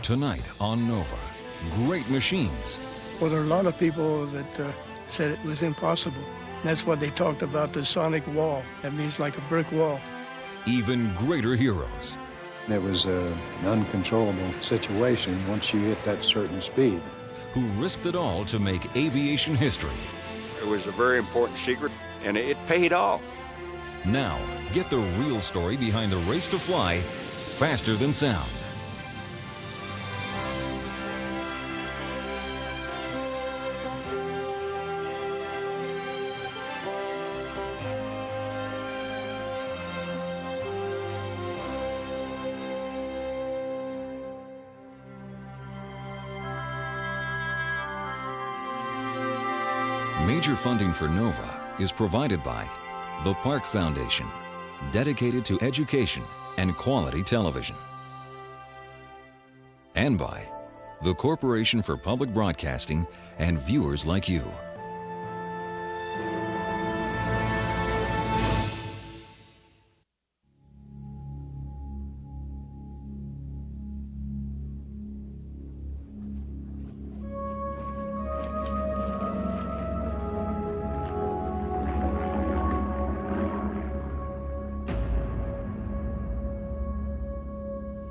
Tonight on Nova, great machines. Well, there are a lot of people that said it was impossible. That's what they talked about, the sonic wall. That means like a brick wall. Even greater heroes. It was an uncontrollable situation once you hit that certain speed. Who risked it all to make aviation history. It was a very important secret, and it paid off. Now, get the real story behind the race to fly faster than sound. Major funding for Nova is provided by the Park Foundation, dedicated to education and quality television, and by the Corporation for Public Broadcasting and viewers like you.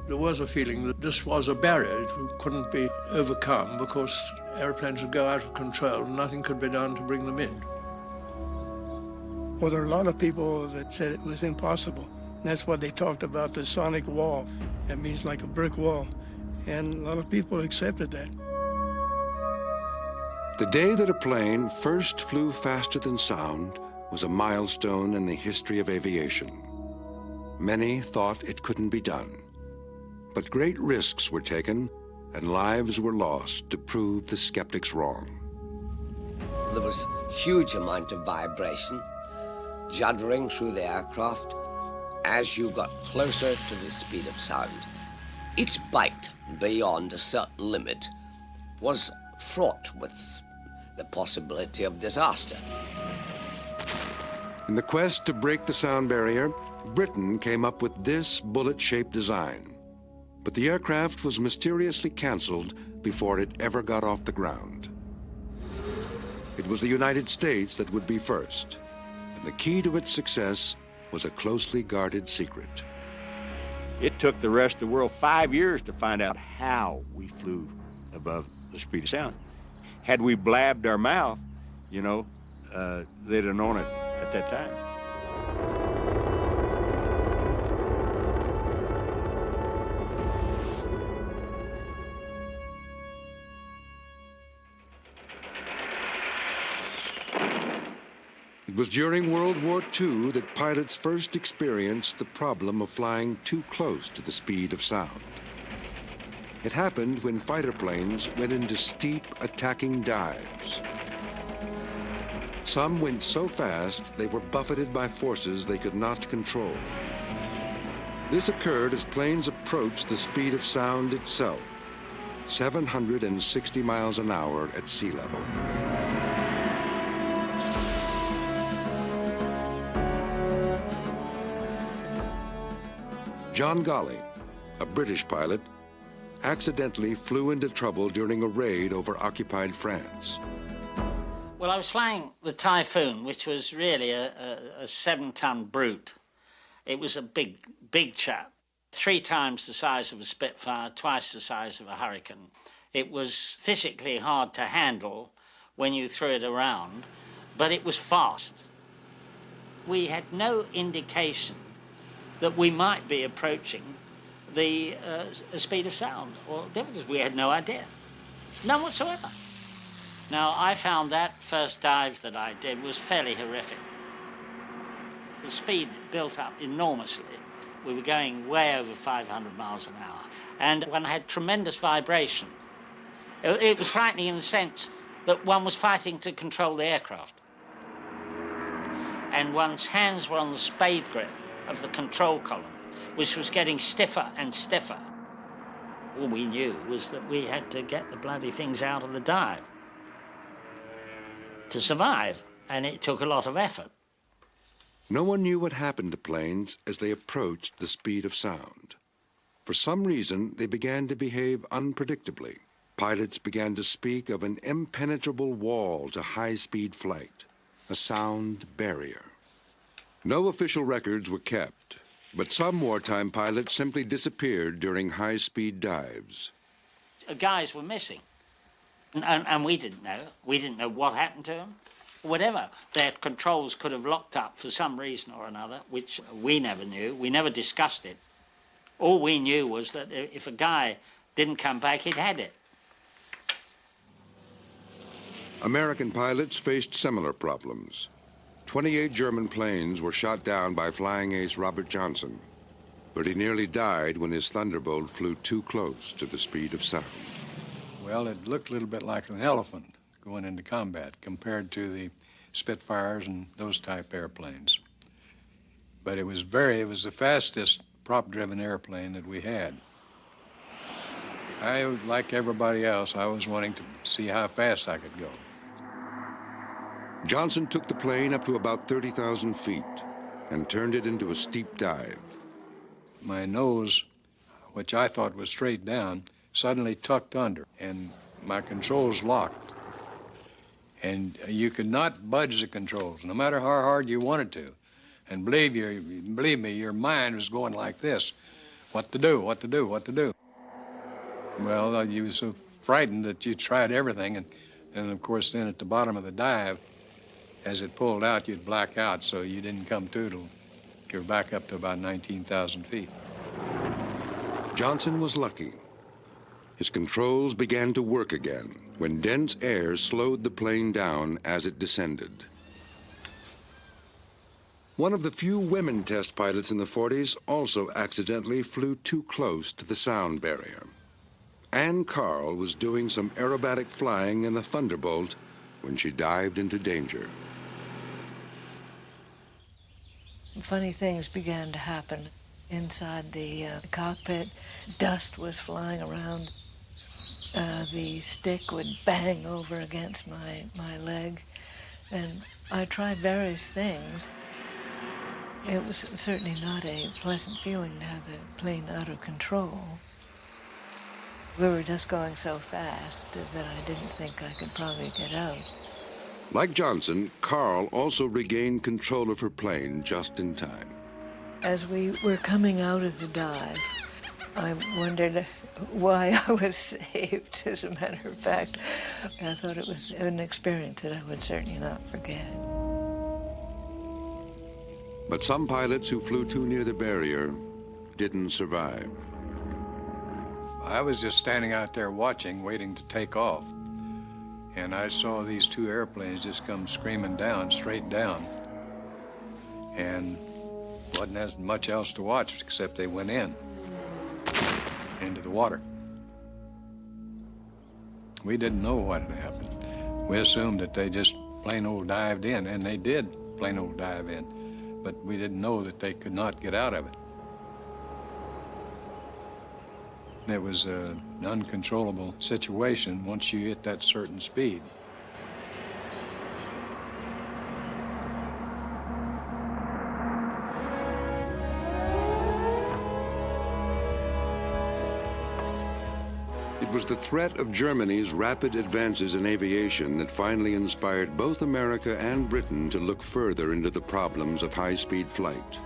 There was a feeling that this was a barrier. It couldn't be overcome because airplanes would go out of control and nothing could be done to bring them in. Well, there are a lot of people that said it was impossible. That's what they talked about, the sonic wall. That means like a brick wall. And a lot of people accepted that. The day that a plane first flew faster than sound was a milestone in the history of aviation. Many thought it couldn't be done. But great risks were taken and lives were lost to prove the skeptics wrong. There was a huge amount of vibration juddering through the aircraft as you got closer to the speed of sound. Each bite beyond a certain limit was fraught with the possibility of disaster. In the quest to break the sound barrier, Britain came up with this bullet-shaped design. But the aircraft was mysteriously canceled before it ever got off the ground. It was the United States that would be first, and the key to its success was a closely guarded secret. It took the rest of the world 5 years to find out how we flew above the speed of sound. Had we blabbed our mouth, they'd have known it at that time. It was during World War II that pilots first experienced the problem of flying too close to the speed of sound. It happened when fighter planes went into steep attacking dives. Some went so fast they were buffeted by forces they could not control. This occurred as planes approached the speed of sound itself, 760 miles an hour at sea level. John Golly, a British pilot, accidentally flew into trouble during a raid over occupied France. Well, I was flying the Typhoon, which was really a 7-ton brute. It was a big chap, 3 times the size of a Spitfire, twice the size of a Hurricane. It was physically hard to handle when you threw it around, but it was fast. We had no indication that we might be approaching the speed of sound or differences. We had no idea, none whatsoever. Now, I found that first dive that I did was fairly horrific. The speed built up enormously. We were going way over 500 miles an hour, and one had tremendous vibration. It was frightening in the sense that one was fighting to control the aircraft, and one's hands were on the spade grip of the control column, which was getting stiffer and stiffer. All we knew was that we had to get the bloody things out of the dive to survive, and it took a lot of effort. No one knew what happened to planes as they approached the speed of sound. For some reason, they began to behave unpredictably. Pilots began to speak of an impenetrable wall to high-speed flight, a sound barrier. No official records were kept, but some wartime pilots simply disappeared during high-speed dives. Guys were missing, and we didn't know. We didn't know what happened to them. Whatever, their controls could have locked up for some reason or another, which we never knew. We never discussed it. All we knew was that if a guy didn't come back, he'd had it. American pilots faced similar problems. 28 German planes were shot down by flying ace Robert Johnson, but he nearly died when his Thunderbolt flew too close to the speed of sound. Well, it looked a little bit like an elephant going into combat compared to the Spitfires and those type airplanes. But it was the fastest prop-driven airplane that we had. Like everybody else, I was wanting to see how fast I could go. Johnson took the plane up to about 30,000 feet and turned it into a steep dive. My nose, which I thought was straight down, suddenly tucked under, and my controls locked. And you could not budge the controls, no matter how hard you wanted to. And believe me, your mind was going like this: what to do, what to do, what to do. Well, you were so frightened that you tried everything, and of course then at the bottom of the dive, as it pulled out, you'd black out, so you didn't come to till you were back up to about 19,000 feet. Johnson was lucky. His controls began to work again when dense air slowed the plane down as it descended. One of the few women test pilots in the 40s also accidentally flew too close to the sound barrier. Ann Carl was doing some aerobatic flying in the Thunderbolt when she dived into danger. Funny things began to happen inside the cockpit. Dust was flying around. The stick would bang over against my leg. And I tried various things. It was certainly not a pleasant feeling to have the plane out of control. We were just going so fast that I didn't think I could probably get out. Like Johnson, Carl also regained control of her plane just in time. As we were coming out of the dive, I wondered why I was saved. As a matter of fact, I thought it was an experience that I would certainly not forget. But some pilots who flew too near the barrier didn't survive. I was just standing out there watching, waiting to take off. And I saw these two airplanes just come screaming down, straight down. And wasn't as much else to watch except they went into the water. We didn't know what had happened. We assumed that they just plain old dived in, and they did plain old dive in. But we didn't know that they could not get out of it. It was an uncontrollable situation once you hit that certain speed. It was the threat of Germany's rapid advances in aviation that finally inspired both America and Britain to look further into the problems of high-speed flight.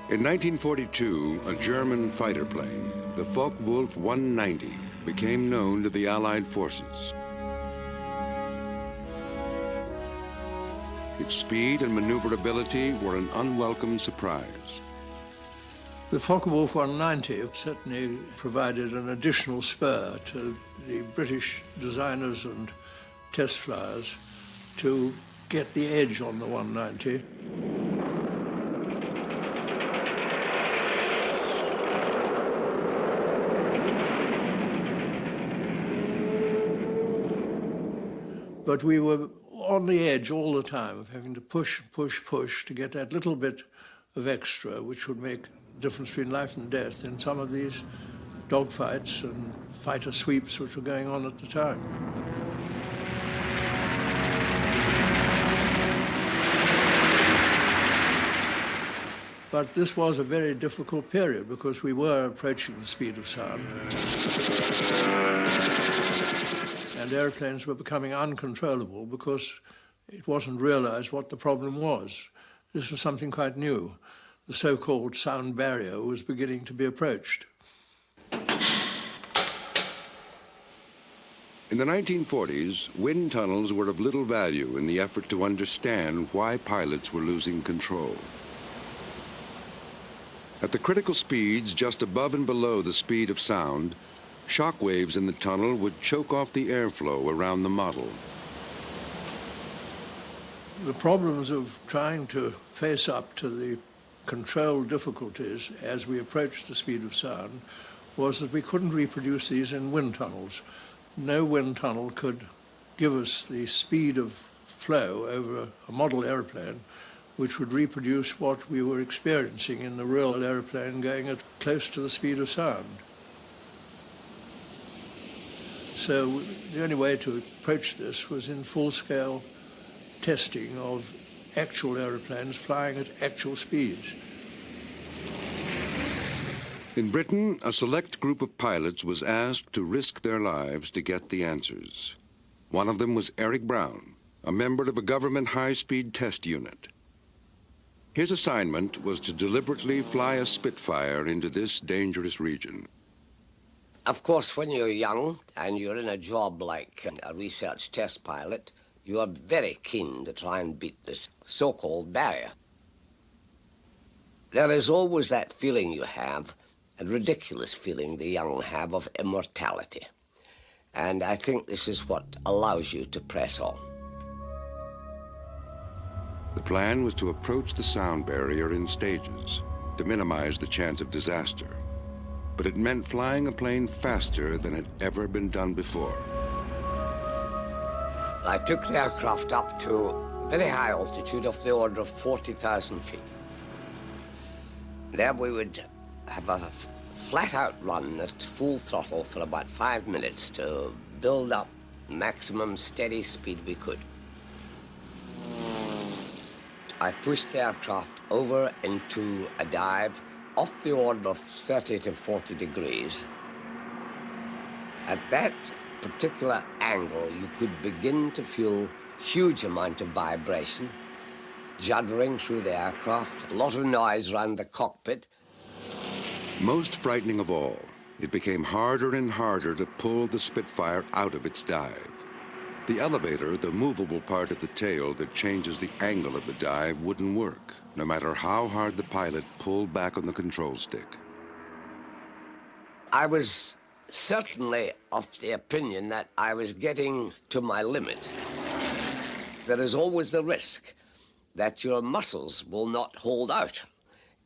In 1942, a German fighter plane, the Focke-Wulf 190, became known to the Allied forces. Its speed and maneuverability were an unwelcome surprise. The Focke-Wulf 190 certainly provided an additional spur to the British designers and test flyers to get the edge on the 190. But we were on the edge all the time of having to push, push, push to get that little bit of extra, which would make a difference between life and death in some of these dogfights and fighter sweeps which were going on at the time. But this was a very difficult period because we were approaching the speed of sound. And airplanes were becoming uncontrollable because it wasn't realized what the problem was. This was something quite new. The so-called sound barrier was beginning to be approached. In the 1940s, wind tunnels were of little value in the effort to understand why pilots were losing control. At the critical speeds just above and below the speed of sound, shock waves in the tunnel would choke off the airflow around the model. The problems of trying to face up to the control difficulties as we approached the speed of sound was that we couldn't reproduce these in wind tunnels. No wind tunnel could give us the speed of flow over a model airplane which would reproduce what we were experiencing in the real airplane going at close to the speed of sound. So the only way to approach this was in full-scale testing of actual airplanes flying at actual speeds. In Britain, a select group of pilots was asked to risk their lives to get the answers. One of them was Eric Brown, a member of a government high-speed test unit. His assignment was to deliberately fly a Spitfire into this dangerous region. Of course, when you're young and you're in a job like a research test pilot, you are very keen to try and beat this so-called barrier. There is always that feeling you have, a ridiculous feeling the young have of immortality. And I think this is what allows you to press on. The plan was to approach the sound barrier in stages to minimize the chance of disaster. But it meant flying a plane faster than had ever been done before. I took the aircraft up to a very high altitude of the order of 40,000 feet. There we would have a flat-out run at full throttle for about 5 minutes to build up maximum steady speed we could. I pushed the aircraft over into a dive off the order of 30 to 40 degrees. At that particular angle, you could begin to feel huge amount of vibration, juddering through the aircraft, a lot of noise around the cockpit. Most frightening of all, it became harder and harder to pull the Spitfire out of its dive. The elevator, the movable part of the tail that changes the angle of the dive, wouldn't work, no matter how hard the pilot pulled back on the control stick. I was certainly of the opinion that I was getting to my limit. There is always the risk that your muscles will not hold out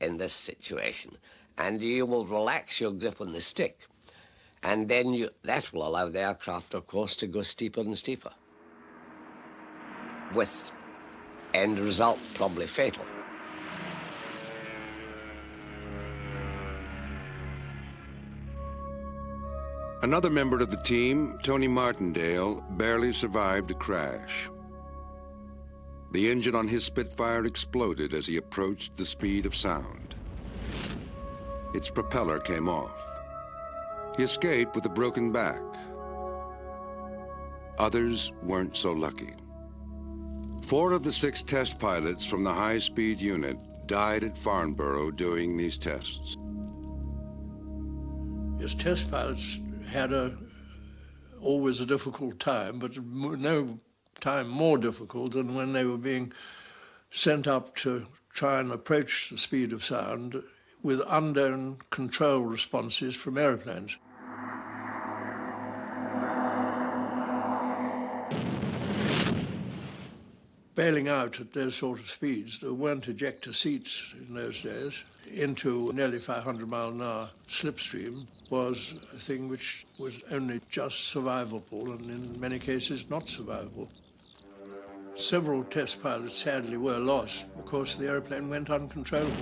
in this situation, and you will relax your grip on the stick. And then that will allow the aircraft, of course, to go steeper and steeper, with end result probably fatal. Another member of the team, Tony Martindale, barely survived a crash. The engine on his Spitfire exploded as he approached the speed of sound. Its propeller came off. He escaped with a broken back. Others weren't so lucky. 4 of the 6 test pilots from the high-speed unit died at Farnborough doing these tests. Yes, test pilots had always a difficult time, but no time more difficult than when they were being sent up to try and approach the speed of sound with unknown control responses from airplanes. Bailing out at those sort of speeds, there weren't ejector seats in those days, into nearly 500 mile an hour slipstream was a thing which was only just survivable and in many cases not survivable. Several test pilots sadly were lost because the airplane went uncontrollable.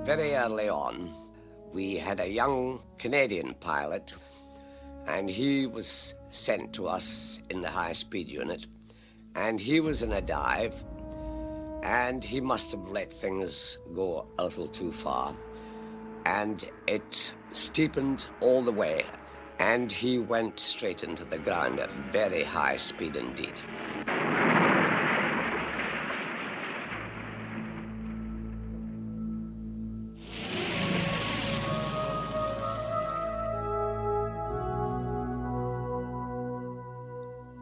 Very early on, we had a young Canadian pilot, and he was sent to us in the high-speed unit, and he was in a dive, and he must have let things go a little too far, and it steepened all the way, and he went straight into the ground at very high speed indeed.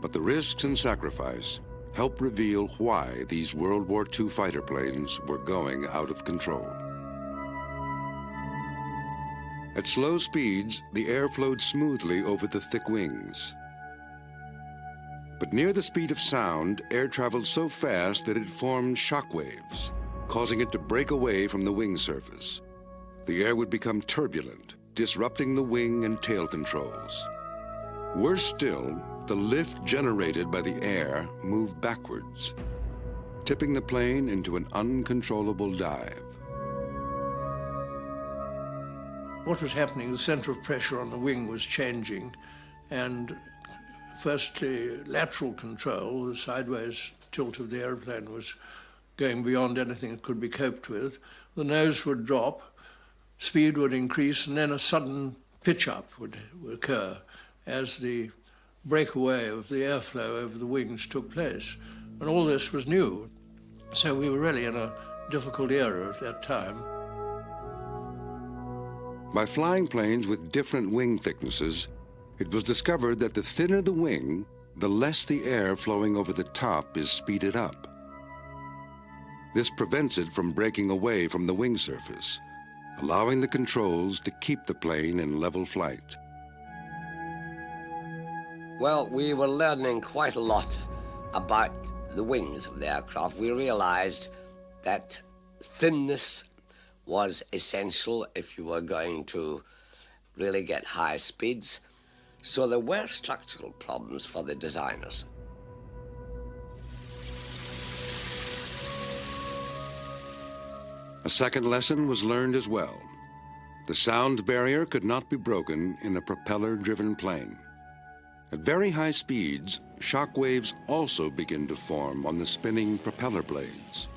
But the risks and sacrifice help reveal why these World War II fighter planes were going out of control. At slow speeds, the air flowed smoothly over the thick wings. But near the speed of sound, air traveled so fast that it formed shock waves, causing it to break away from the wing surface. The air would become turbulent, disrupting the wing and tail controls. Worse still, the lift generated by the air moved backwards, tipping the plane into an uncontrollable dive. What was happening, the center of pressure on the wing was changing, and firstly, lateral control, the sideways tilt of the airplane was going beyond anything that could be coped with. The nose would drop, speed would increase, and then a sudden pitch-up would occur as the breakaway of the airflow over the wings took place. And all this was new. So we were really in a difficult era at that time. By flying planes with different wing thicknesses, it was discovered that the thinner the wing, the less the air flowing over the top is speeded up. This prevents it from breaking away from the wing surface, allowing the controls to keep the plane in level flight. Well, we were learning quite a lot about the wings of the aircraft. We realized that thinness was essential if you were going to really get high speeds. So there were structural problems for the designers. A second lesson was learned as well. The sound barrier could not be broken in a propeller-driven plane. At very high speeds, shock waves also begin to form on the spinning propeller blades.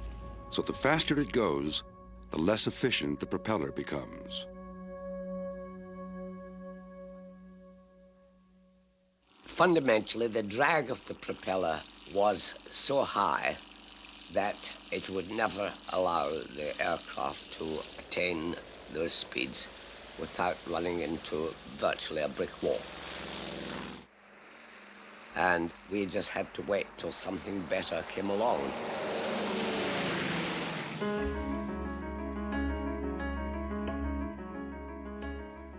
So the faster it goes, the less efficient the propeller becomes. Fundamentally, the drag of the propeller was so high that it would never allow the aircraft to attain those speeds without running into virtually a brick wall. And we just had to wait till something better came along.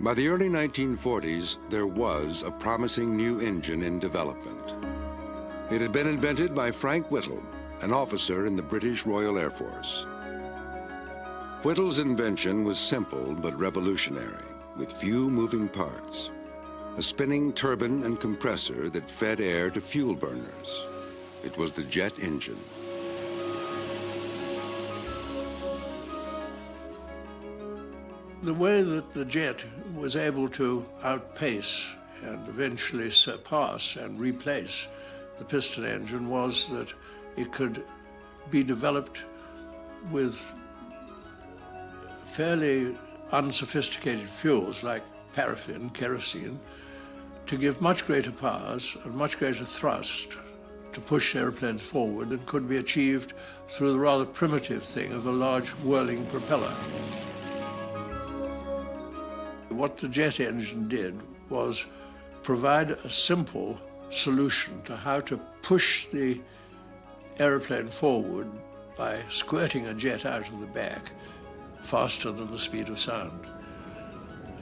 By the early 1940s, there was a promising new engine in development. It had been invented by Frank Whittle, an officer in the British Royal Air Force. Whittle's invention was simple but revolutionary, with few moving parts. A spinning turbine and compressor that fed air to fuel burners. It was the jet engine. The way that the jet was able to outpace and eventually surpass and replace the piston engine was that it could be developed with fairly unsophisticated fuels like paraffin, kerosene, to give much greater powers and much greater thrust to push airplanes forward, and could be achieved through the rather primitive thing of a large whirling propeller. What the jet engine did was provide a simple solution to how to push the airplane forward by squirting a jet out of the back faster than the speed of sound.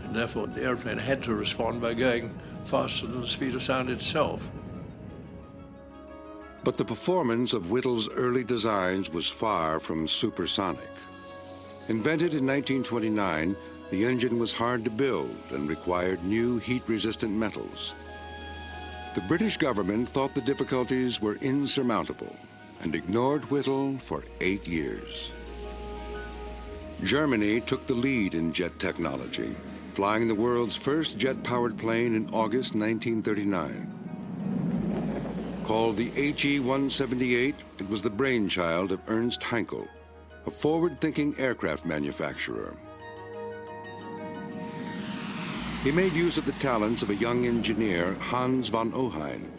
And therefore the airplane had to respond by going faster than the speed of sound itself. But the performance of Whittle's early designs was far from supersonic. Invented in 1929, the engine was hard to build and required new heat-resistant metals. The British government thought the difficulties were insurmountable and ignored Whittle for 8 years. Germany took the lead in jet technology, flying the world's first jet-powered plane in August 1939. Called the HE-178, it was the brainchild of Ernst Heinkel, a forward-thinking aircraft manufacturer. He made use of the talents of a young engineer, Hans von Ohain,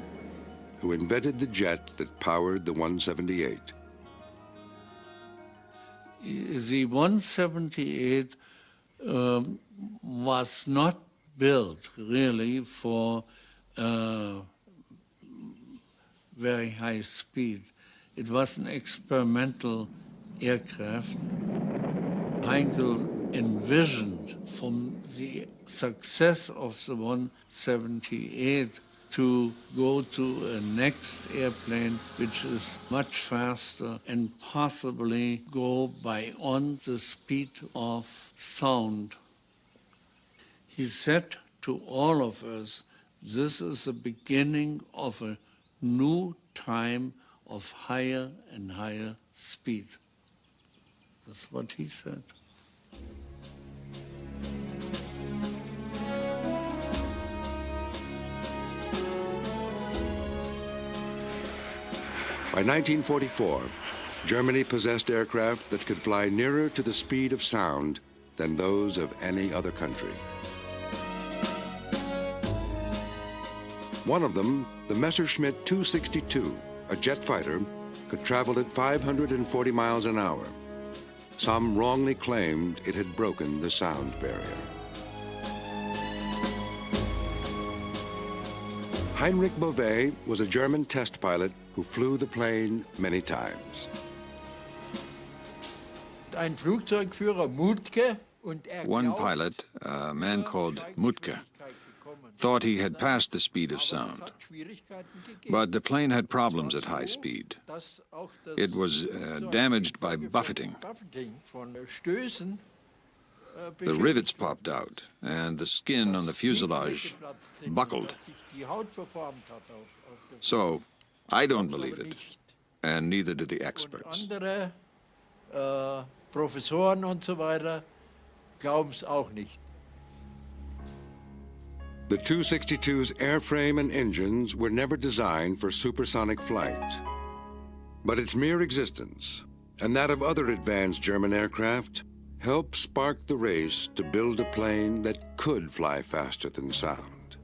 who invented the jet that powered the 178. The 178 was not built really for very high speed. It was an experimental aircraft. Heinkel envisioned from the success of the 178 to go to a next airplane which is much faster and possibly go beyond the speed of sound. He said to all of us, this is the beginning of a new time of higher and higher speed. That's what he said. By 1944, Germany possessed aircraft that could fly nearer to the speed of sound than those of any other country. One of them, the Messerschmitt 262, a jet fighter, could travel at 540 miles an hour. Some wrongly claimed it had broken the sound barrier. Heinrich Beauvais was a German test pilot who flew the plane many times. One pilot, a man called Mutke, thought he had passed the speed of sound. But the plane had problems at high speed. It was damaged by buffeting. The rivets popped out, and the skin on the fuselage buckled. So, I don't believe it, and neither do the experts. Professoren und so weiter glauben es auch nicht. The 262's airframe and engines were never designed for supersonic flight. But its mere existence, and that of other advanced German aircraft, helped spark the race to build a plane that could fly faster than sound.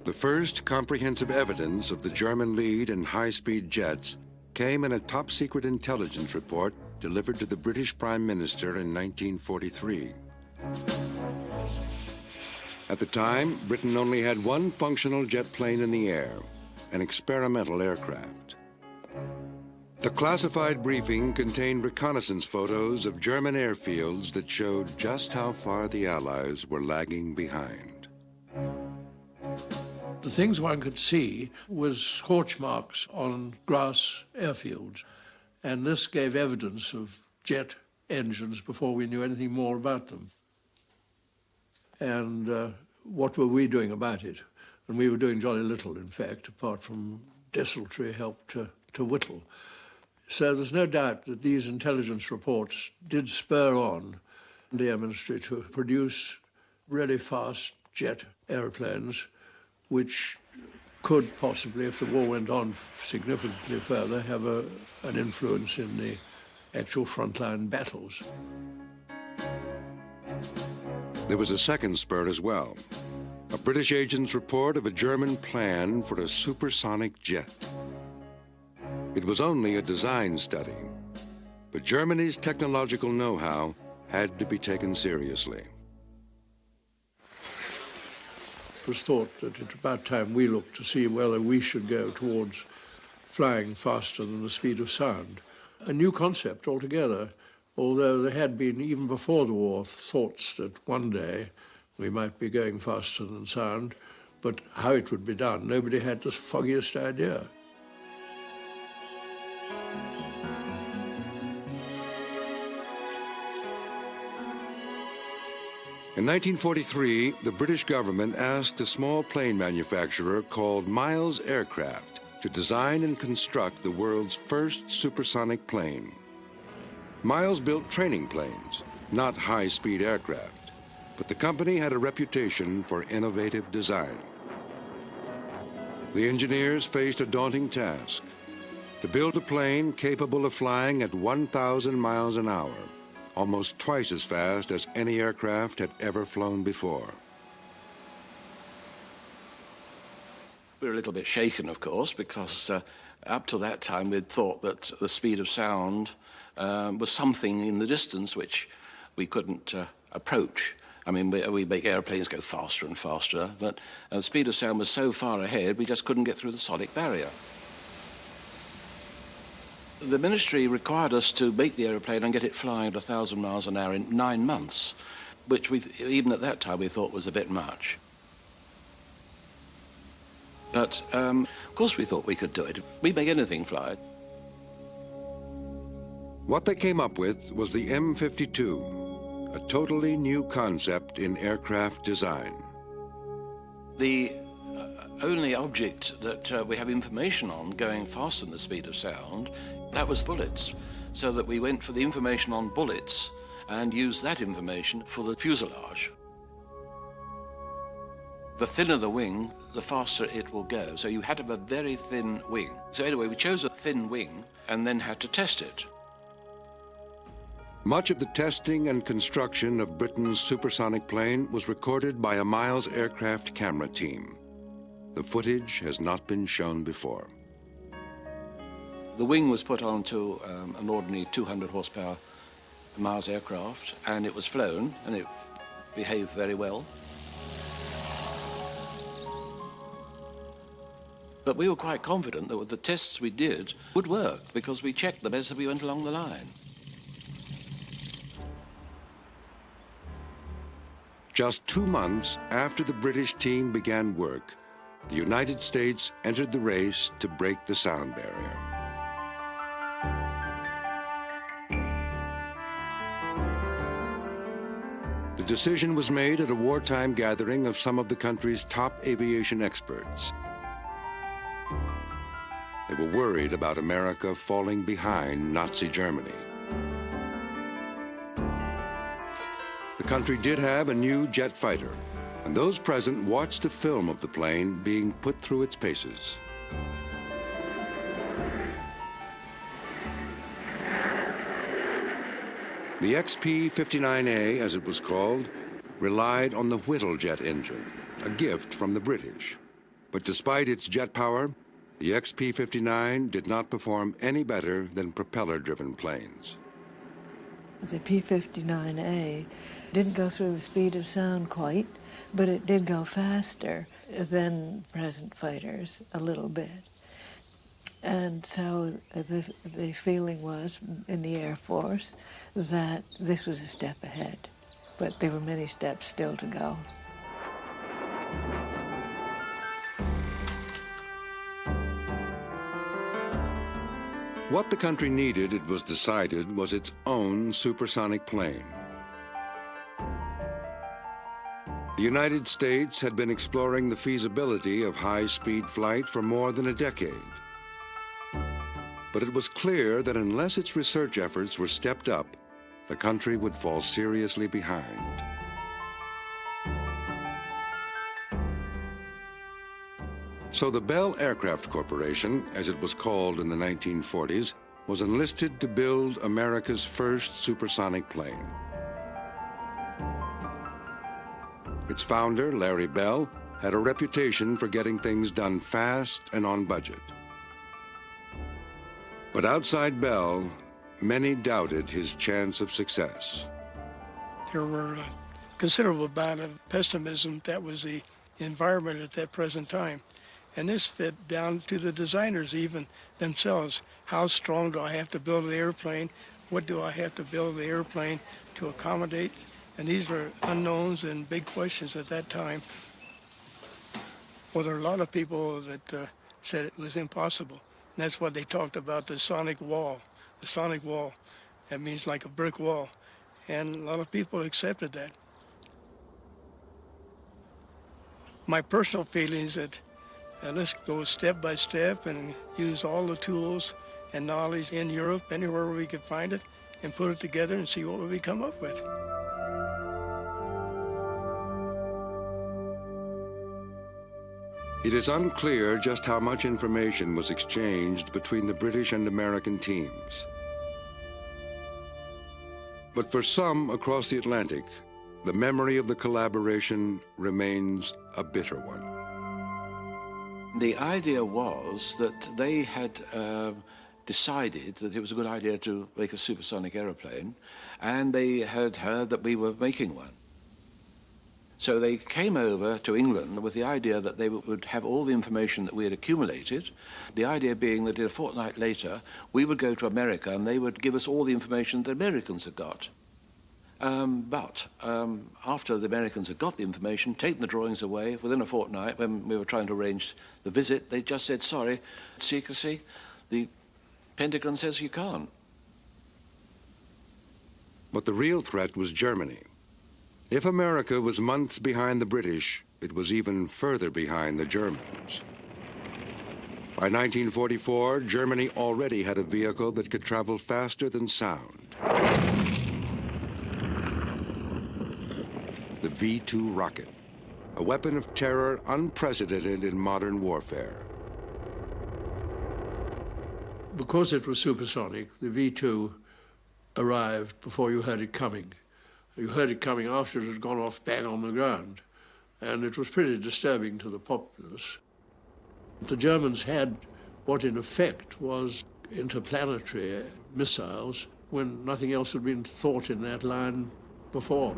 The first comprehensive evidence of the German lead in high-speed jets came in a top-secret intelligence report delivered to the British Prime Minister in 1943. At the time, Britain only had one functional jet plane in the air, an experimental aircraft. The classified briefing contained reconnaissance photos of German airfields that showed just how far the Allies were lagging behind. The things one could see was scorch marks on grass airfields, and this gave evidence of jet engines before we knew anything more about them. And what were we doing about it? And we were doing jolly little, in fact, apart from desultory help to whittle. So there's no doubt that these intelligence reports did spur on the Air Ministry to produce really fast jet aeroplanes, which could possibly, if the war went on significantly further, have an influence in the actual frontline battles. There was a second spur as well. A British agent's report of a German plan for a supersonic jet. It was only a design study, but Germany's technological know-how had to be taken seriously. It was thought that it's about time we looked to see whether we should go towards flying faster than the speed of sound. A new concept altogether, although there had been, even before the war, thoughts that one day we might be going faster than sound, but how it would be done, nobody had the foggiest idea. In 1943, the British government asked a small plane manufacturer called Miles Aircraft to design and construct the world's first supersonic plane. Miles built training planes, not high-speed aircraft. but the company had a reputation for innovative design. The engineers faced a daunting task: to build a plane capable of flying at 1,000 miles an hour, almost twice as fast as any aircraft had ever flown before. We were a little bit shaken, of course, because up to that time we'd thought that the speed of sound was something in the distance which we couldn't approach. I mean, we make airplanes go faster and faster, but the speed of sound was so far ahead we just couldn't get through the sonic barrier. The ministry required us to make the aeroplane and get it flying at 1,000 miles an hour in 9 months, which even at that time we thought was a bit much. But, of course we thought we could do it. We'd make anything fly. What they came up with was the M52, a totally new concept in aircraft design. The only object that we have information on going faster than the speed of sound, that was bullets. So that we went for the information on bullets and used that information for the fuselage. The thinner the wing, the faster it will go. So you had to have a very thin wing. So anyway, we chose a thin wing and then had to test it. Much of the testing and construction of Britain's supersonic plane was recorded by a Miles aircraft camera team. The footage has not been shown before. The wing was put onto an ordinary 200 horsepower Miles aircraft, and it was flown, and it behaved very well. But we were quite confident that the tests we did would work, because we checked them as we went along the line. Just 2 months after the British team began work, the United States entered the race to break the sound barrier. The decision was made at a wartime gathering of some of the country's top aviation experts. They were worried about America falling behind Nazi Germany. The country did have a new jet fighter, and those present watched a film of the plane being put through its paces. The XP-59A, as it was called, relied on the Whittlejet engine, a gift from the British. But despite its jet power, the XP-59 did not perform any better than propeller-driven planes. The P-59A didn't go through the speed of sound quite, but it did go faster than present fighters a little bit. And so the feeling was in the Air Force that this was a step ahead, but there were many steps still to go. What the country needed, it was decided, was its own supersonic plane. The United States had been exploring the feasibility of high-speed flight for more than a decade. But it was clear that unless its research efforts were stepped up, the country would fall seriously behind. So the Bell Aircraft Corporation, as it was called in the 1940s, was enlisted to build America's first supersonic plane. Its founder, Larry Bell, had a reputation for getting things done fast and on budget. But outside Bell, many doubted his chance of success. There were a considerable amount of pessimism that was the environment at that present time. And this fit down to the designers even themselves. How strong do I have to build the airplane? What do I have to build the airplane to accommodate? And these were unknowns and big questions at that time. Well, there are a lot of people that said it was impossible. And that's what they talked about, the sonic wall. The sonic wall, that means like a brick wall. And a lot of people accepted that. My personal feeling is that let's go step by step and use all the tools and knowledge in Europe, anywhere we could find it, and put it together and see what we come up with. It is unclear just how much information was exchanged between the British and American teams. But for some across the Atlantic, the memory of the collaboration remains a bitter one. The idea was that they had decided that it was a good idea to make a supersonic aeroplane, and they had heard that we were making one. So they came over to England with the idea that they would have all the information that we had accumulated, the idea being that a fortnight later we would go to America and they would give us all the information the Americans had got. But after the Americans had got the information, taken the drawings away, within a fortnight, when we were trying to arrange the visit, they just said, sorry, secrecy, the Pentagon says you can't. But the real threat was Germany. If America was months behind the British, it was even further behind the Germans. By 1944, Germany already had a vehicle that could travel faster than sound. The V-2 rocket, a weapon of terror unprecedented in modern warfare. Because it was supersonic, the V-2 arrived before you heard it coming. You heard it coming after it had gone off bang on the ground, and it was pretty disturbing to the populace. The Germans had what in effect was interplanetary missiles when nothing else had been thought in that line before.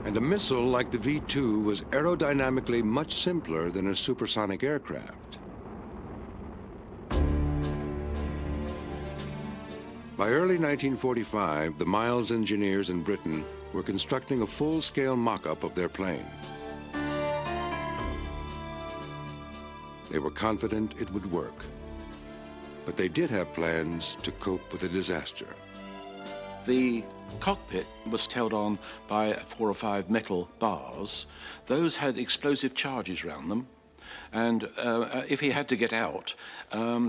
And a missile like the V-2 was aerodynamically much simpler than a supersonic aircraft. By early 1945, the Miles engineers in Britain were constructing a full-scale mock-up of their plane. They were confident it would work, but they did have plans to cope with a disaster. The cockpit was held on by 4 or 5 metal bars. Those had explosive charges around them, and if he had to get out,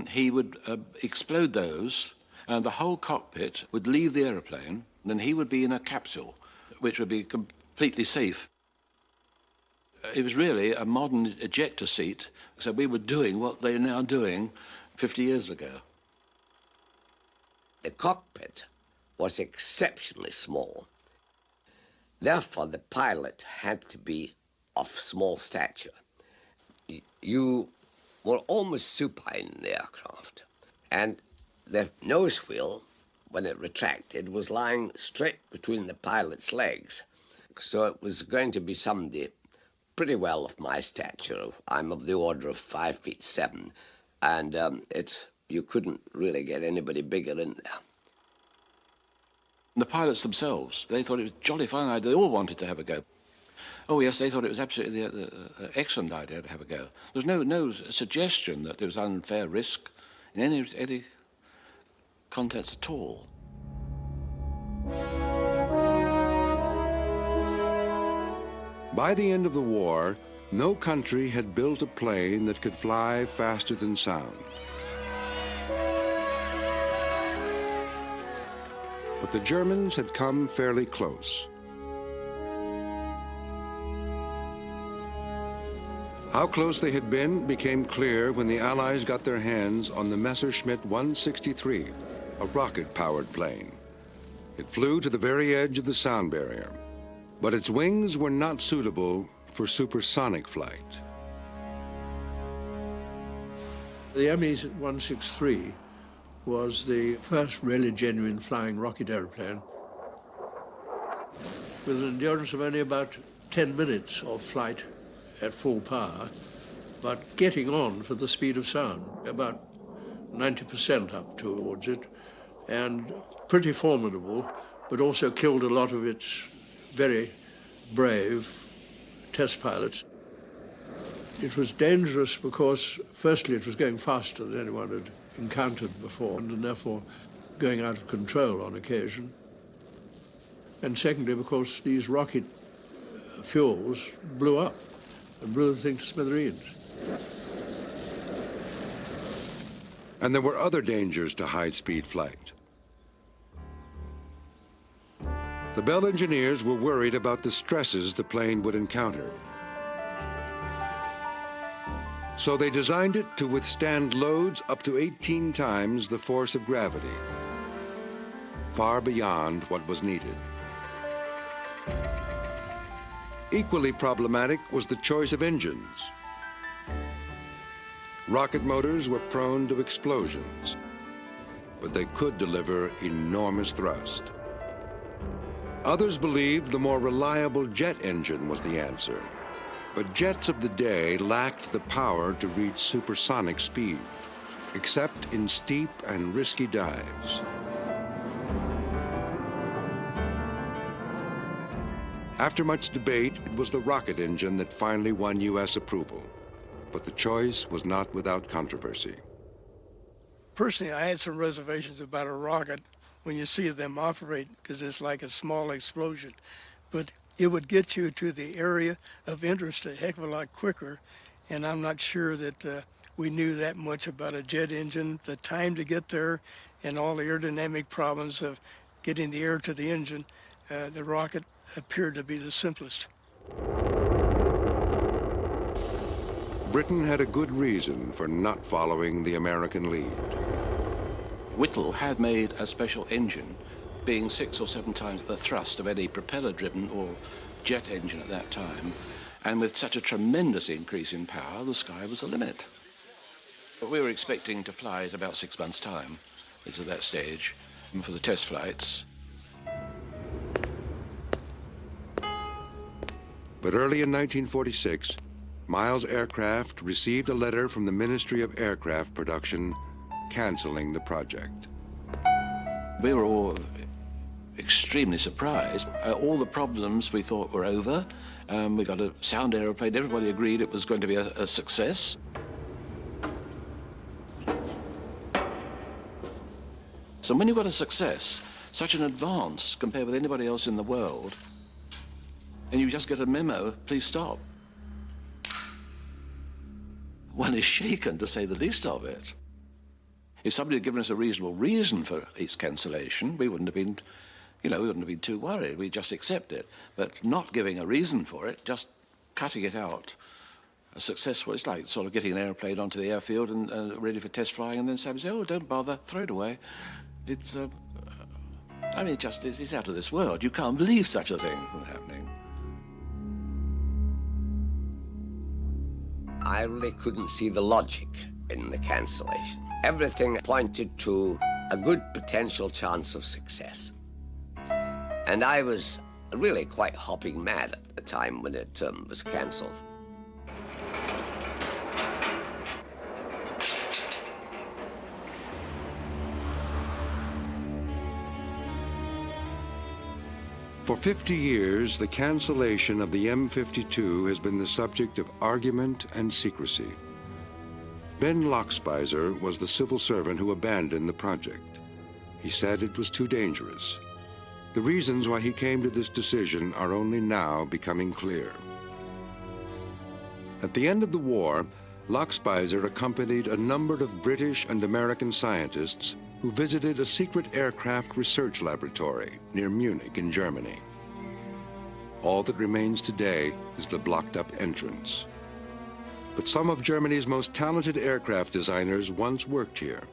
he would explode those, and the whole cockpit would leave the aeroplane, and then he would be in a capsule, which would be completely safe. It was really a modern ejector seat, so we were doing what they're now doing 50 years ago. The cockpit was exceptionally small. Therefore, the pilot had to be of small stature. You were almost supine in the aircraft, and the nose wheel, when it retracted, was lying straight between the pilot's legs. So it was going to be somebody pretty well of my stature. I'm of the order of 5'7", and you couldn't really get anybody bigger in there. The pilots themselves, they thought it was a jolly fine idea. They all wanted to have a go. Oh, yes, they thought it was absolutely an excellent idea to have a go. There was no suggestion that there was unfair risk in any context at all. By the end of the war, no country had built a plane that could fly faster than sound. But the Germans had come fairly close. How close they had been became clear when the Allies got their hands on the Messerschmitt 163, a rocket-powered plane. It flew to the very edge of the sound barrier, but its wings were not suitable for supersonic flight. The Me-163 was the first really genuine flying rocket aeroplane with an endurance of only about 10 minutes of flight at full power, but getting on for the speed of sound, about 90% up towards it, and pretty formidable, but also killed a lot of its very brave test pilots. It was dangerous because, firstly, it was going faster than anyone had encountered before, and therefore going out of control on occasion. And secondly, because these rocket fuels blew up and blew the thing to smithereens. And there were other dangers to high-speed flight. The Bell engineers were worried about the stresses the plane would encounter. So they designed it to withstand loads up to 18 times the force of gravity, far beyond what was needed. Equally problematic was the choice of engines. Rocket motors were prone to explosions, but they could deliver enormous thrust. Others believed the more reliable jet engine was the answer, but jets of the day lacked the power to reach supersonic speed, except in steep and risky dives. After much debate, it was the rocket engine that finally won U.S. approval, but the choice was not without controversy. Personally, I had some reservations about a rocket when you see them operate, because it's like a small explosion. But it would get you to the area of interest a heck of a lot quicker, and I'm not sure that we knew that much about a jet engine, the time to get there, and all the aerodynamic problems of getting the air to the engine. The rocket appeared to be the simplest. Britain had a good reason for not following the American lead. Whittle had made a special engine, being 6 or 7 times the thrust of any propeller-driven or jet engine at that time, and with such a tremendous increase in power, the sky was the limit. But we were expecting to fly at about 6 months' time, it's at that stage, for the test flights. But early in 1946, Miles Aircraft received a letter from the Ministry of Aircraft Production canceling the project. We were all extremely surprised. All the problems we thought were over. We got a sound aeroplane. Everybody agreed it was going to be a success. So when you've got a success, such an advance compared with anybody else in the world, and you just get a memo, please stop, one is shaken, to say the least of it. If somebody had given us a reasonable reason for its cancellation, we wouldn't have been, we wouldn't have been too worried. We'd just accept it. But not giving a reason for it, just cutting it out, it's like sort of getting an airplane onto the airfield and ready for test flying, and then somebody say, oh, don't bother, throw it away. It's, it's out of this world. You can't believe such a thing from happening. I really couldn't see the logic in the cancellation. Everything pointed to a good potential chance of success. And I was really quite hopping mad at the time when it was cancelled. For 50 years, the cancellation of the M52 has been the subject of argument and secrecy. Ben Lochspizer was the civil servant who abandoned the project. He said it was too dangerous. The reasons why he came to this decision are only now becoming clear. At the end of the war, Lochspizer accompanied a number of British and American scientists who visited a secret aircraft research laboratory near Munich in Germany. All that remains today is the blocked-up entrance. But some of Germany's most talented aircraft designers once worked here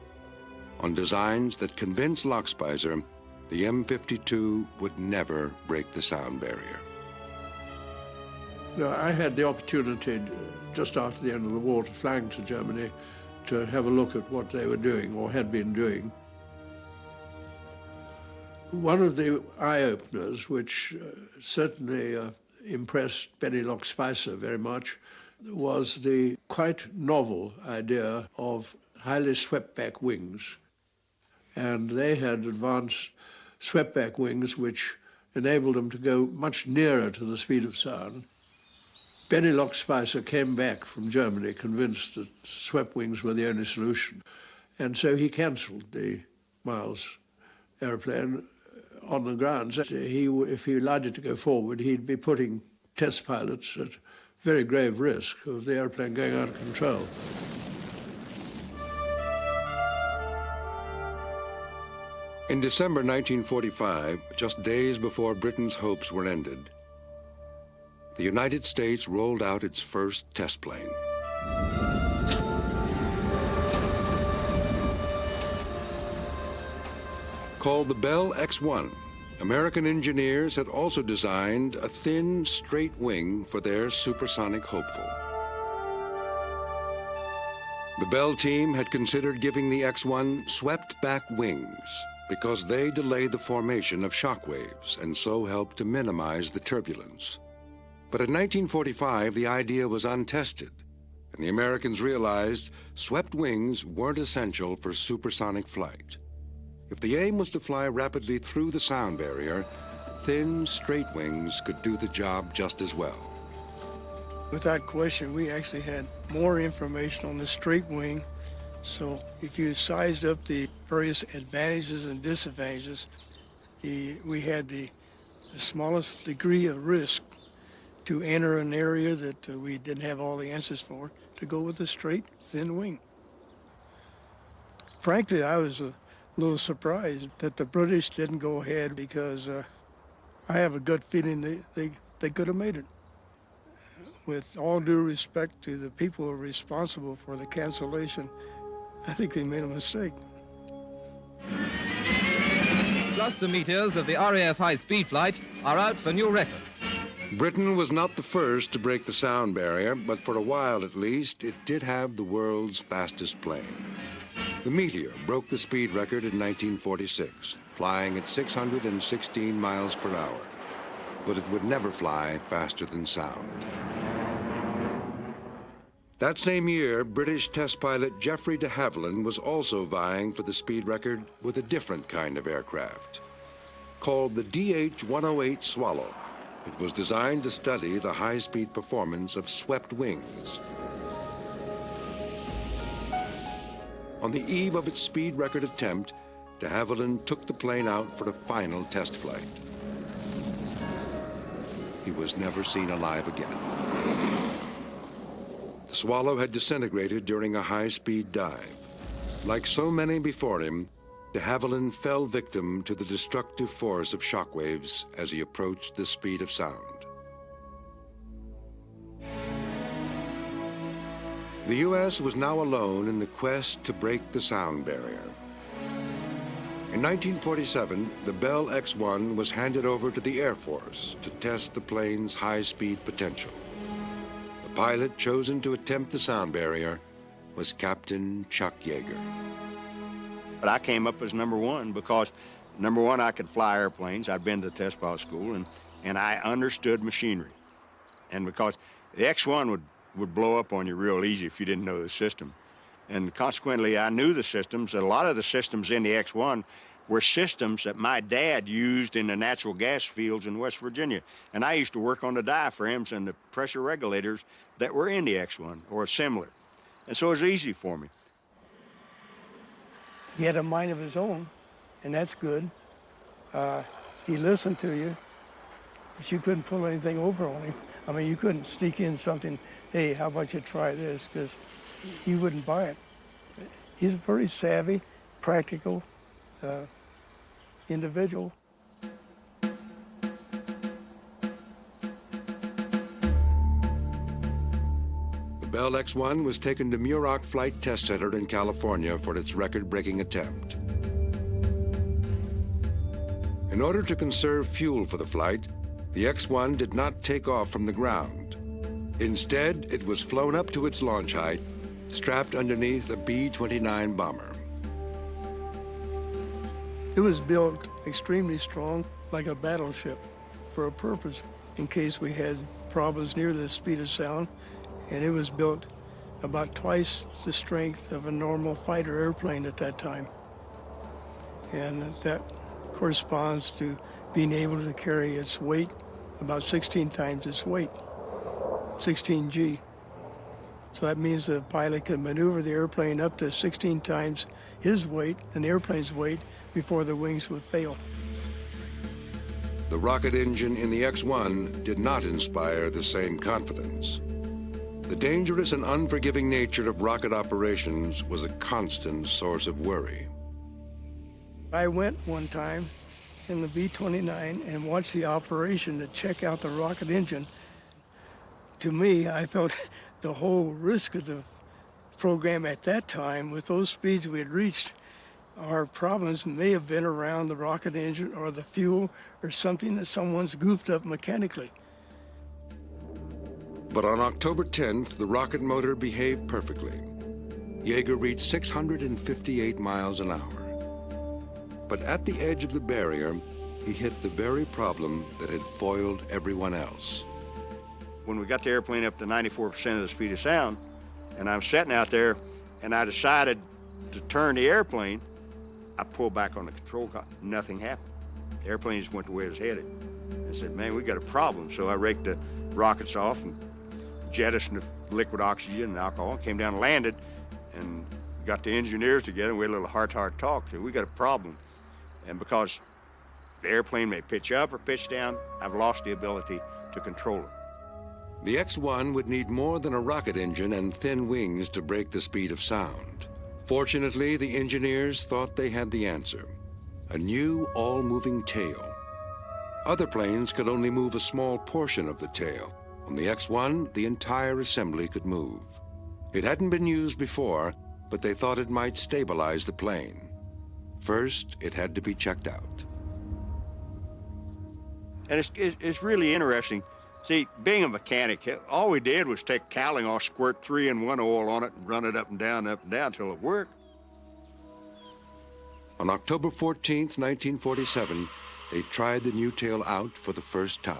on designs that convinced Lochspizer the M52 would never break the sound barrier. I had the opportunity just after the end of the war to fly to Germany to have a look at what they were doing or had been doing. One of the eye-openers, which certainly impressed Benny Lochspizer very much, was the quite novel idea of highly swept-back wings. And they had advanced swept-back wings which enabled them to go much nearer to the speed of sound. Benny Lochspizer came back from Germany convinced that swept wings were the only solution. And so he cancelled the Miles airplane on the grounds that if he allowed it to go forward, he'd be putting test pilots at very grave risk of the airplane going out of control. In December 1945, just days before Britain's hopes were ended, the United States rolled out its first test plane. Called the Bell X-1, American engineers had also designed a thin, straight wing for their supersonic hopeful. The Bell team had considered giving the X-1 swept-back wings because they delay the formation of shock waves and so help to minimize the turbulence. But in 1945, the idea was untested, and the Americans realized swept wings weren't essential for supersonic flight. If the aim was to fly rapidly through the sound barrier, thin, straight wings could do the job just as well. Without question, we actually had more information on the straight wing. So if you sized up the various advantages and disadvantages, we had the smallest degree of risk to enter an area that we didn't have all the answers for, to go with a straight, thin wing. Frankly, I was a little surprised that the British didn't go ahead, because I have a gut feeling they could have made it. With all due respect to the people who are responsible for the cancellation, I think they made a mistake. Cluster meters of the RAF high-speed flight are out for new records. Britain was not the first to break the sound barrier, but for a while at least, it did have the world's fastest plane. The Meteor broke the speed record in 1946, flying at 616 miles per hour. But it would never fly faster than sound. That same year, British test pilot Geoffrey de Havilland was also vying for the speed record with a different kind of aircraft. Called the DH-108 Swallow, it was designed to study the high-speed performance of swept wings. On the eve of its speed record attempt, de Havilland took the plane out for a final test flight. He was never seen alive again. The Swallow had disintegrated during a high-speed dive. Like so many before him, de Havilland fell victim to the destructive force of shockwaves as he approached the speed of sound. The U.S. was now alone in the quest to break the sound barrier. In 1947, the Bell X-1 was handed over to the Air Force to test the plane's high-speed potential. The pilot chosen to attempt the sound barrier was Captain Chuck Yeager. But I came up as number one because, number one, I could fly airplanes. I'd been to test pilot school, and I understood machinery. And because the X-1 would blow up on you real easy if you didn't know the system. And consequently, I knew the systems. A lot of the systems in the X-1 were systems that my dad used in the natural gas fields in West Virginia. And I used to work on the diaphragms and the pressure regulators that were in the X-1 or similar. And so it was easy for me. He had a mind of his own, and that's good. He listened to you, but you couldn't pull anything over on him. I mean, you couldn't sneak in something, hey, how about you try this, because he wouldn't buy it. He's a pretty savvy, practical individual. The Bell X-1 was taken to Muroc Flight Test Center in California for its record-breaking attempt. In order to conserve fuel for the flight, the X-1 did not take off from the ground. Instead, it was flown up to its launch height, strapped underneath a B-29 bomber. It was built extremely strong, like a battleship, for a purpose, in case we had problems near the speed of sound. And it was built about twice the strength of a normal fighter airplane at that time. And that corresponds to being able to carry its weight about 16 times its weight, 16G. So that means the pilot can maneuver the airplane up to 16 times his weight and the airplane's weight before the wings would fail. The rocket engine in the X-1 did not inspire the same confidence. The dangerous and unforgiving nature of rocket operations was a constant source of worry. I went one time in the B-29 and watched the operation to check out the rocket engine. To me, I felt the whole risk of the program at that time, with those speeds we had reached, Our problems may have been around the rocket engine or the fuel or something that someone's goofed up mechanically. But on October 10th, the rocket motor behaved perfectly. Yeager reached 658 miles an hour. But at the edge of the barrier, he hit the very problem that had foiled everyone else. When we got the airplane up to 94% of the speed of sound, and I'm sitting out there, and I decided to turn the airplane, I pulled back on the control column. Nothing happened. The airplane just went the way it was headed. I said, man, we got a problem. So I raked the rockets off and jettisoned the liquid oxygen and alcohol, and came down and landed, and got the engineers together, and we had a little heart-to-heart talk. So we got a problem. And because the airplane may pitch up or pitch down, I've lost the ability to control it. The X-1 would need more than a rocket engine and thin wings to break the speed of sound. Fortunately, the engineers thought they had the answer: a new all-moving tail. Other planes could only move a small portion of the tail. On the X-1, the entire assembly could move. It hadn't been used before, but they thought it might stabilize the plane. First, it had to be checked out. And it's really interesting. See, being a mechanic, all we did was take cowling off, squirt 3-in-1 oil on it, and run it up and down till it worked. On October 14th, 1947, they tried the new tail out for the first time.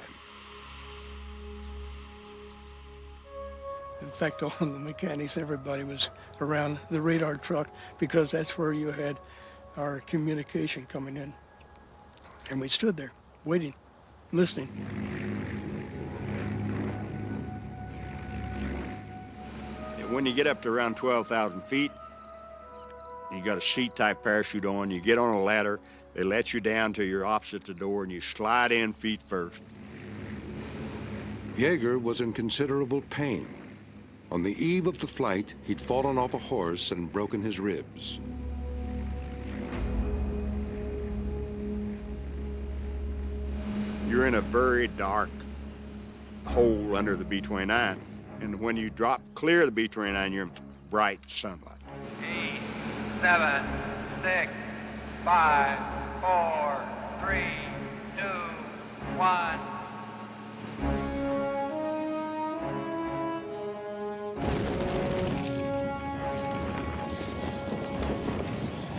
In fact, all the mechanics, everybody was around the radar truck because that's where you had our communication coming in. And we stood there, waiting, listening. When you get up to around 12,000 feet, you got a seat-type parachute on, you get on a ladder, they let you down till you're opposite the door, and you slide in feet first. Yeager was in considerable pain. On the eve of the flight, he'd fallen off a horse and broken his ribs. You're in a very dark hole under the B-29, and when you drop clear of the B-29, you're in bright sunlight. 8, 7, 6, 5, 4, 3, 2, 1.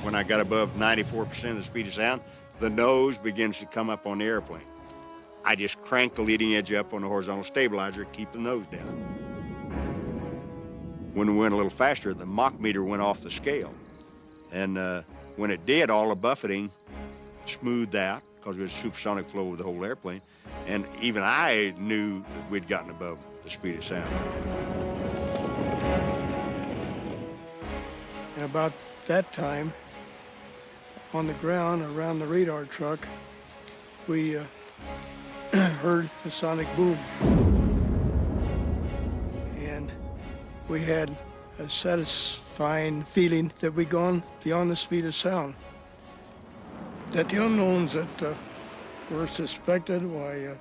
When I got above 94% of the speed of sound, the nose begins to come up on the airplane. I just cranked the leading edge up on the horizontal stabilizer to keep the nose down. When we went a little faster, the Mach meter went off the scale. And when it did, all the buffeting smoothed out because it was supersonic flow of the whole airplane. And even I knew that we'd gotten above the speed of sound. And about that time, on the ground around the radar truck, we heard a sonic boom. And we had a satisfying feeling that we'd gone beyond the speed of sound. That the unknowns that were suspected, why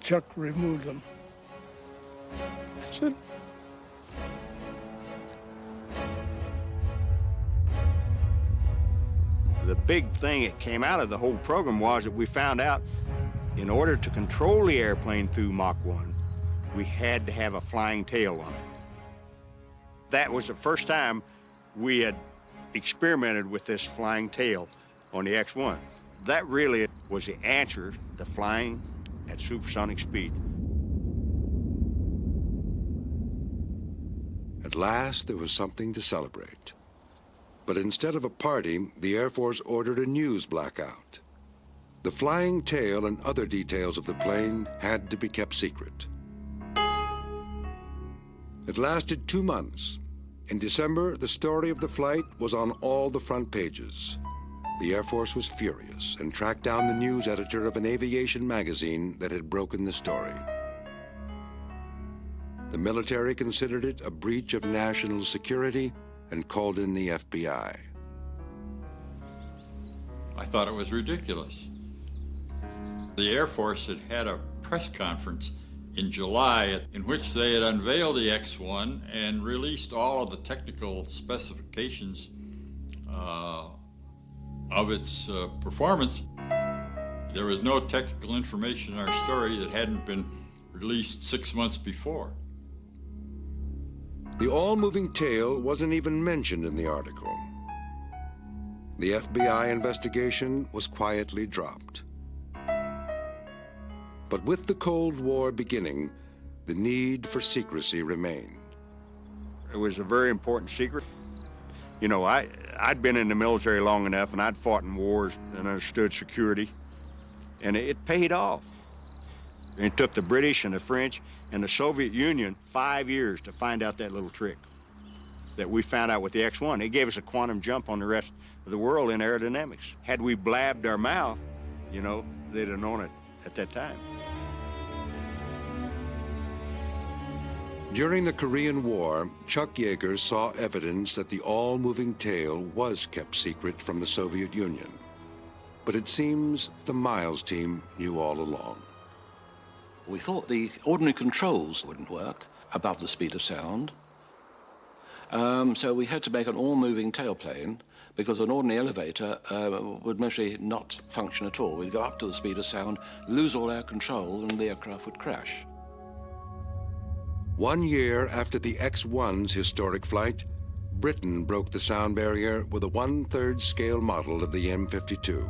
Chuck removed them. That's it. The big thing that came out of the whole program was that we found out in order to control the airplane through Mach 1, we had to have a flying tail on it. That was the first time we had experimented with this flying tail on the X-1. That really was the answer to flying at supersonic speed. At last, there was something to celebrate. But instead of a party, the Air Force ordered a news blackout. The flying tail and other details of the plane had to be kept secret. It lasted 2 months. In December, the story of the flight was on all the front pages. The Air Force was furious and tracked down the news editor of an aviation magazine that had broken the story. The military considered it a breach of national security and called in the FBI. I thought it was ridiculous. The Air Force had had a press conference in July in which they had unveiled the X-1 and released all of the technical specifications of its performance. There was no technical information in our story that hadn't been released 6 months before. The all-moving tail wasn't even mentioned in the article. The FBI investigation was quietly dropped. But with the Cold War beginning, the need for secrecy remained. It was a very important secret. You know, I'd been in the military long enough, and I'd fought in wars and understood security, and it paid off. It took the British and the French and the Soviet Union 5 years to find out that little trick that we found out with the X-1. It gave us a quantum jump on the rest of the world in aerodynamics. Had we blabbed our mouth, you know, they'd have known it at that time. During the Korean War, Chuck Yeager saw evidence that the all-moving tail was kept secret from the Soviet Union. But it seems the Miles team knew all along. We thought the ordinary controls wouldn't work above the speed of sound. So we had to make an all-moving tailplane because an ordinary elevator would mostly not function at all. We'd go up to the speed of sound, lose all air control, and the aircraft would crash. 1 year after the X-1's historic flight, Britain broke the sound barrier with a 1/3 scale model of the M52.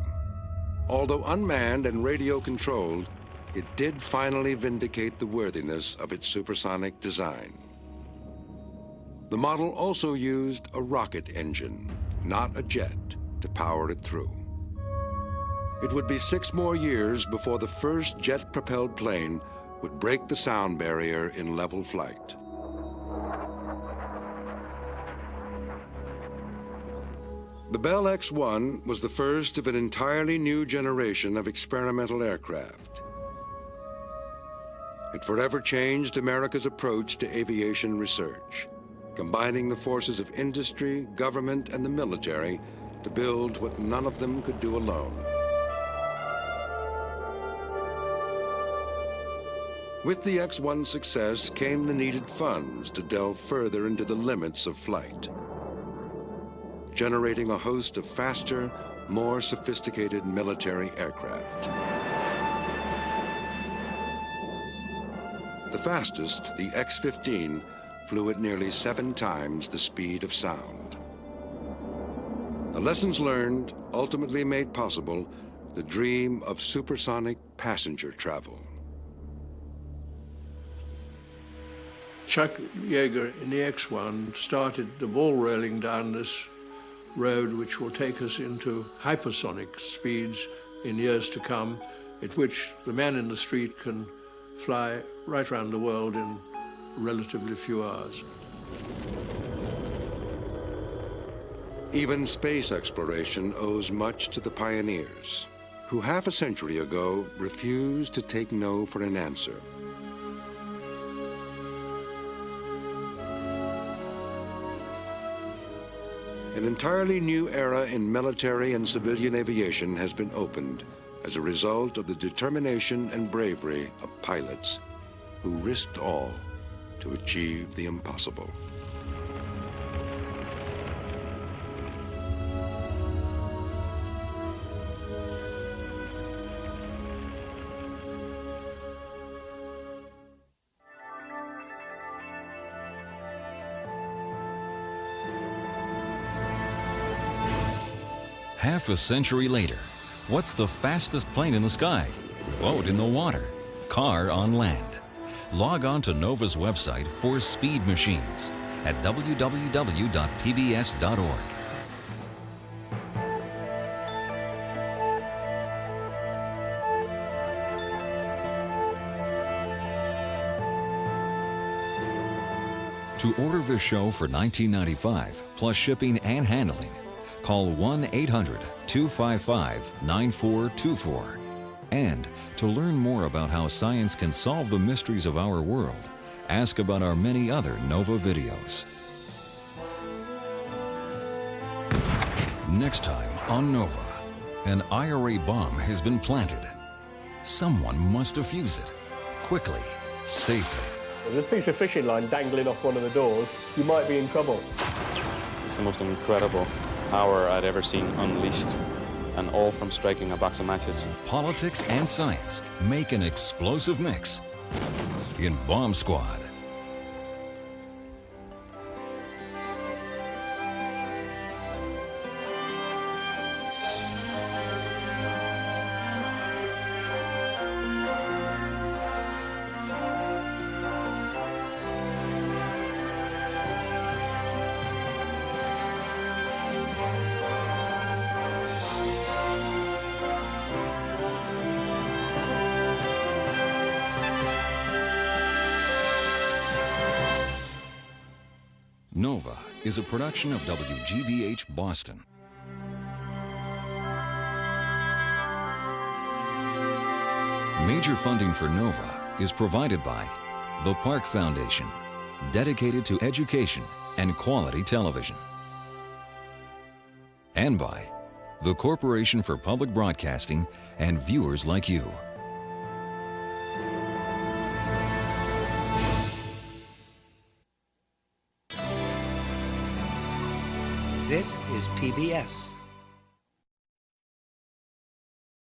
Although unmanned and radio-controlled, it did finally vindicate the worthiness of its supersonic design. The model also used a rocket engine, not a jet, to power it through. It would be 6 more years before the first jet-propelled plane would break the sound barrier in level flight. The Bell X-1 was the first of an entirely new generation of experimental aircraft. It forever changed America's approach to aviation research, combining the forces of industry, government, and the military to build what none of them could do alone. With the X-1's success came the needed funds to delve further into the limits of flight, generating a host of faster, more sophisticated military aircraft. The fastest, the X-15, flew at nearly 7 times the speed of sound. The lessons learned ultimately made possible the dream of supersonic passenger travel. Chuck Yeager in the X-1 started the ball rolling down this road which will take us into hypersonic speeds in years to come, at which the man in the street can fly right around the world in relatively few hours. Even space exploration owes much to the pioneers, who half a century ago refused to take no for an answer. An entirely new era in military and civilian aviation has been opened as a result of the determination and bravery of pilots who risked all to achieve the impossible. Half a century later, what's the fastest plane in the sky, boat in the water, car on land? Log on to NOVA's website for speed machines at www.pbs.org. To order the show for $19.95 plus shipping and handling, call 1-800-255-9424. And to learn more about how science can solve the mysteries of our world, ask about our many other NOVA videos. Next time on NOVA, an IRA bomb has been planted. Someone must defuse it, quickly, safely. There's a piece of fishing line dangling off one of the doors. You might be in trouble. It's the most incredible power I'd ever seen unleashed, and all from striking a box of matches. Politics and science make an explosive mix in Bomb Squad. Nova is a production of WGBH Boston. Major funding for Nova is provided by the Park Foundation, dedicated to education and quality television, and by the Corporation for Public Broadcasting and viewers like you. This is PBS.